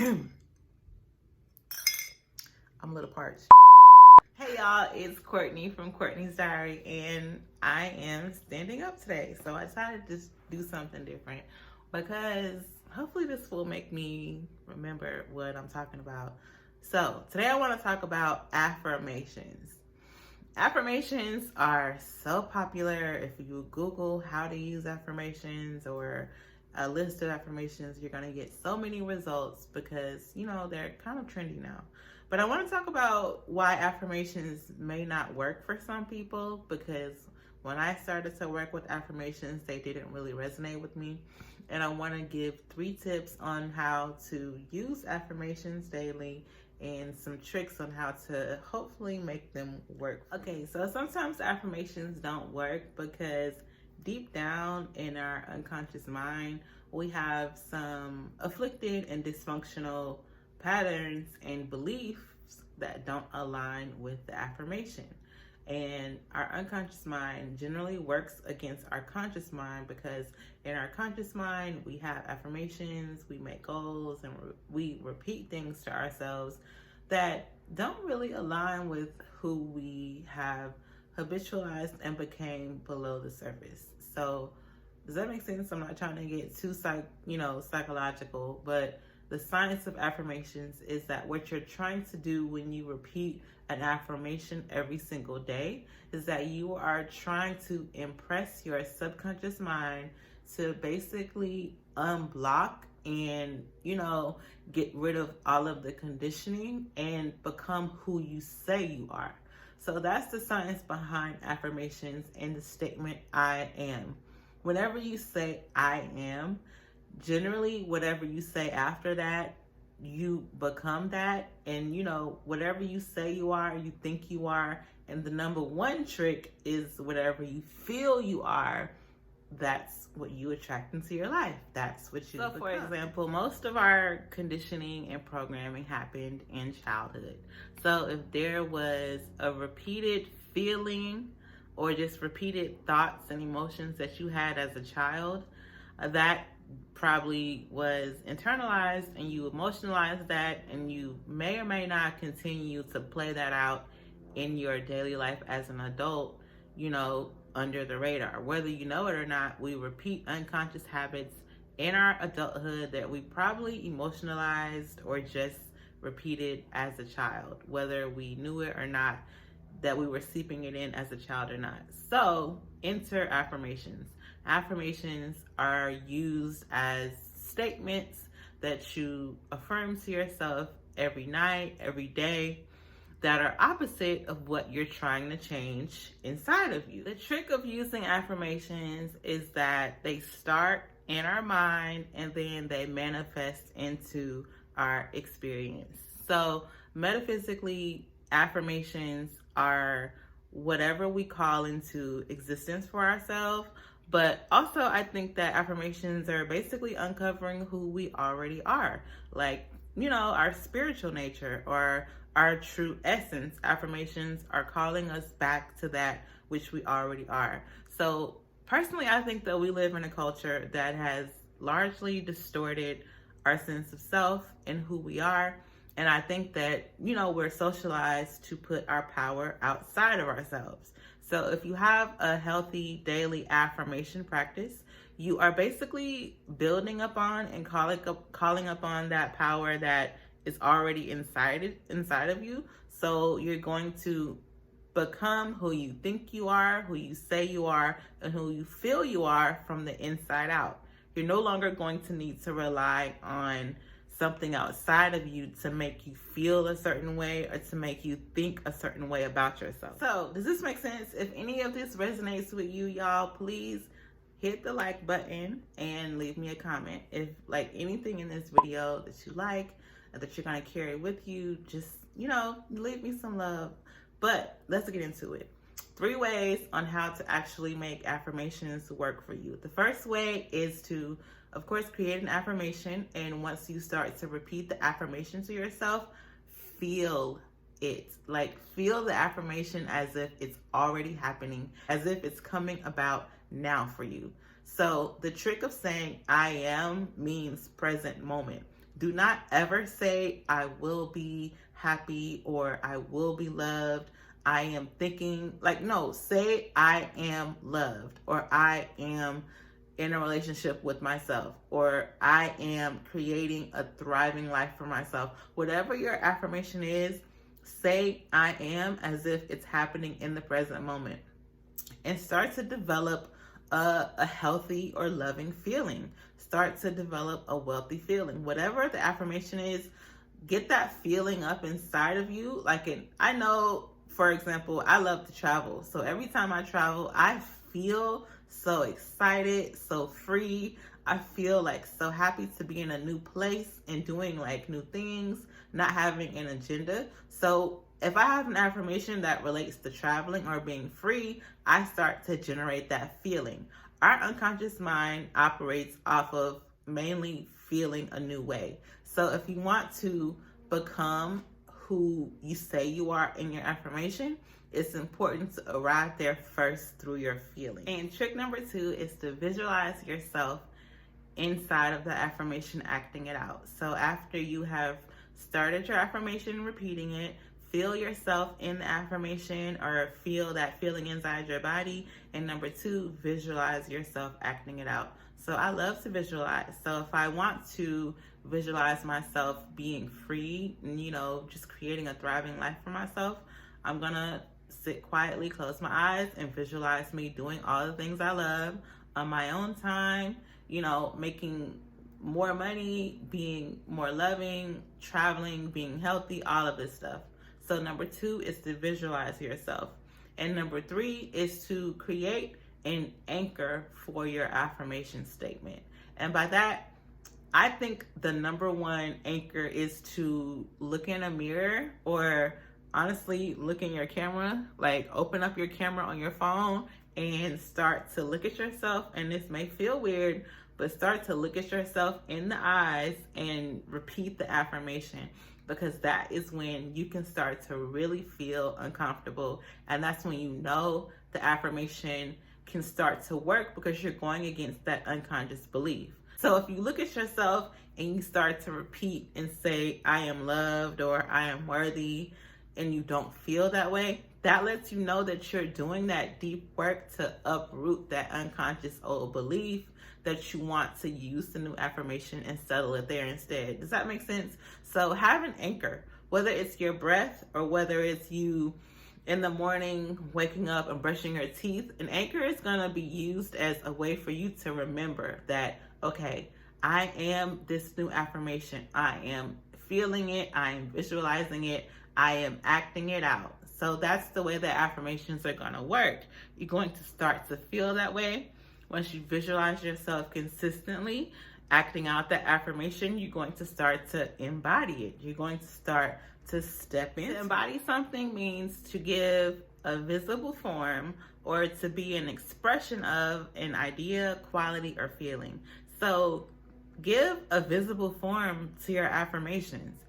I'm a little parched. Hey y'all, it's Courtney from Courtney's Diary, and I am standing up today. So I decided to just do something different because hopefully this will make me remember what I'm talking about. So today I want to talk about affirmations. Affirmations are so popular. If you Google how to use affirmations or a list of affirmations, you're going to get so many results because, they're kind of trendy now. But I want to talk about why affirmations may not work for some people, because when I started to work with affirmations, they didn't really resonate with me. And I want to give 3 tips on how to use affirmations daily and some tricks on how to hopefully make them work. Okay, so sometimes affirmations don't work because deep down in our unconscious mind, we have some afflicted and dysfunctional patterns and beliefs that don't align with the affirmation. And our unconscious mind generally works against our conscious mind because in our conscious mind, we have affirmations, we make goals, and we repeat things to ourselves that don't really align with who we have habitualized and became below the surface. So does that make sense? I'm not trying to get too psychological, but the science of affirmations is that what you're trying to do when you repeat an affirmation every single day is that you are trying to impress your subconscious mind to basically unblock and, get rid of all of the conditioning and become who you say you are. So that's the science behind affirmations and the statement, I am. Whenever you say, I am, generally whatever you say after that, you become that. And whatever you say you are, you think you are. And the number 1 trick is whatever you feel you are, that's what you attract into your life. That's what you become. For example, most of our conditioning and programming happened in childhood. So if there was a repeated feeling or just repeated thoughts and emotions that you had as a child, that probably was internalized and you emotionalized that, and you may or may not continue to play that out in your daily life as an adult, under the radar. Whether you know it or not, we repeat unconscious habits in our adulthood that we probably emotionalized or just repeated as a child, whether we knew it or not, that we were seeping it in as a child or not. So enter affirmations. Affirmations are used as statements that you affirm to yourself every night, every day, that are opposite of what you're trying to change inside of you. The trick of using affirmations is that they start in our mind and then they manifest into our experience. So metaphysically, affirmations are whatever we call into existence for ourselves. But also, I think that affirmations are basically uncovering who we already are. Like, our spiritual nature or our true essence. Affirmations are calling us back to that which we already are. So personally, I think that we live in a culture that has largely distorted our sense of self and who we are. And I think that, we're socialized to put our power outside of ourselves. So if you have a healthy daily affirmation practice, you are basically building upon and calling upon that power that is already inside of you. So you're going to become who you think you are, who you say you are, and who you feel you are from the inside out. You're no longer going to need to rely on something outside of you to make you feel a certain way or to make you think a certain way about yourself. So does this make sense? If any of this resonates with you, y'all, please hit the like button and leave me a comment. If anything in this video that you like, that you're going to carry with you, just, leave me some love. But let's get into it. 3 ways on how to actually make affirmations work for you. The first way is to, of course, create an affirmation. And once you start to repeat the affirmation to yourself, feel it. Feel the affirmation as if it's already happening, as if it's coming about now for you. So the trick of saying I am means present moment. Do not ever say, I will be happy or I will be loved. I am thinking, like, no, say I am loved or I am in a relationship with myself or I am creating a thriving life for myself. Whatever your affirmation is, say I am as if it's happening in the present moment and start to develop a healthy or loving feeling. Start to develop a wealthy feeling. Whatever the affirmation is, get that feeling up inside of you. I know, for example, I love to travel. So every time I travel, I feel so excited, so free. I feel like so happy to be in a new place and doing like new things, not having an agenda. So if I have an affirmation that relates to traveling or being free, I start to generate that feeling. Our unconscious mind operates off of mainly feeling a new way. So if you want to become who you say you are in your affirmation, it's important to arrive there first through your feeling. And trick number 2 is to visualize yourself inside of the affirmation, acting it out. So after you have started your affirmation, repeating it, feel yourself in the affirmation or feel that feeling inside your body. And number 2, visualize yourself acting it out. So I love to visualize. So if I want to visualize myself being free, just creating a thriving life for myself, I'm gonna sit quietly, close my eyes, and visualize me doing all the things I love on my own time, making more money, being more loving, traveling, being healthy, all of this stuff. So number 2 is to visualize yourself. And number 3 is to create an anchor for your affirmation statement. And by that, I think the number 1 anchor is to look in a mirror or honestly look in your camera, like open up your camera on your phone and start to look at yourself. And this may feel weird, but start to look at yourself in the eyes and repeat the affirmation, because that is when you can start to really feel uncomfortable. And that's when you know the affirmation can start to work, because you're going against that unconscious belief. So if you look at yourself and you start to repeat and say, I am loved or I am worthy, and you don't feel that way, that lets you know that you're doing that deep work to uproot that unconscious old belief that you want to use the new affirmation and settle it there instead. Does that make sense? So have an anchor, whether it's your breath or whether it's you in the morning waking up and brushing your teeth. An anchor is going to be used as a way for you to remember that, okay, I am this new affirmation. I am feeling it. I am visualizing it. I am acting it out. So that's the way that affirmations are going to work. You're going to start to feel that way. Once you visualize yourself consistently acting out that affirmation, you're going to start to embody it. You're going to start to step in. To embody something means to give a visible form or to be an expression of an idea, quality, or feeling. So give a visible form to your affirmations.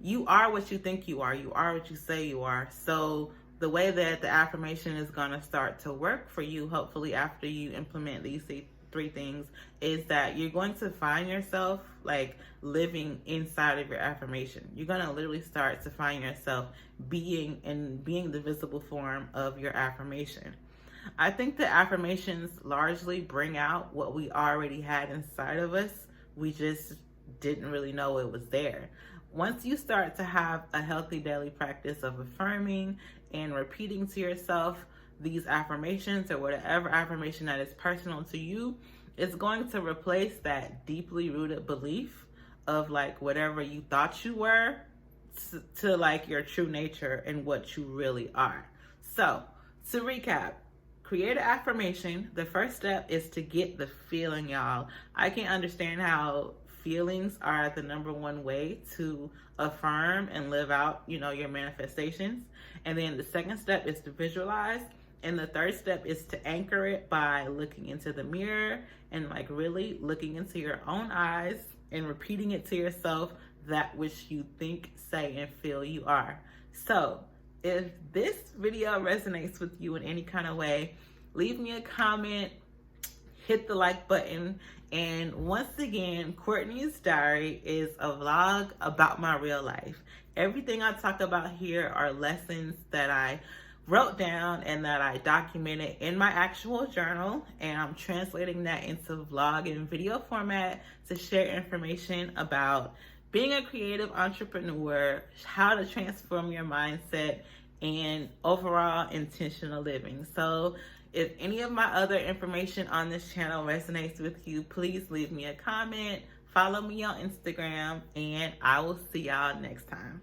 You are what you think you are. You are what you say you are. So the way that the affirmation is going to start to work for you, hopefully after you implement these 3 things, is that you're going to find yourself like living inside of your affirmation. You're going to literally start to find yourself being the visible form of your affirmation. I think the affirmations largely bring out what we already had inside of us. We just didn't really know it was there. Once you start to have a healthy daily practice of affirming and repeating to yourself these affirmations or whatever affirmation that is personal to you, it's going to replace that deeply rooted belief of like whatever you thought you were to like your true nature and what you really are. So to recap, create an affirmation. The first step is to get the feeling, y'all. I can't understand how feelings are the number 1 way to affirm and live out, your manifestations. And then the second step is to visualize. And the third step is to anchor it by looking into the mirror and like really looking into your own eyes and repeating it to yourself, that which you think, say, and feel you are. So if this video resonates with you in any kind of way, leave me a comment, hit the like button. And once again, Courtney's Diary is a vlog about my real life. Everything I talk about here are lessons that I wrote down and that I documented in my actual journal, and I'm translating that into vlog and video format to share information about being a creative entrepreneur, how to transform your mindset, and overall intentional living. So if any of my other information on this channel resonates with you, please leave me a comment, follow me on Instagram, and I will see y'all next time.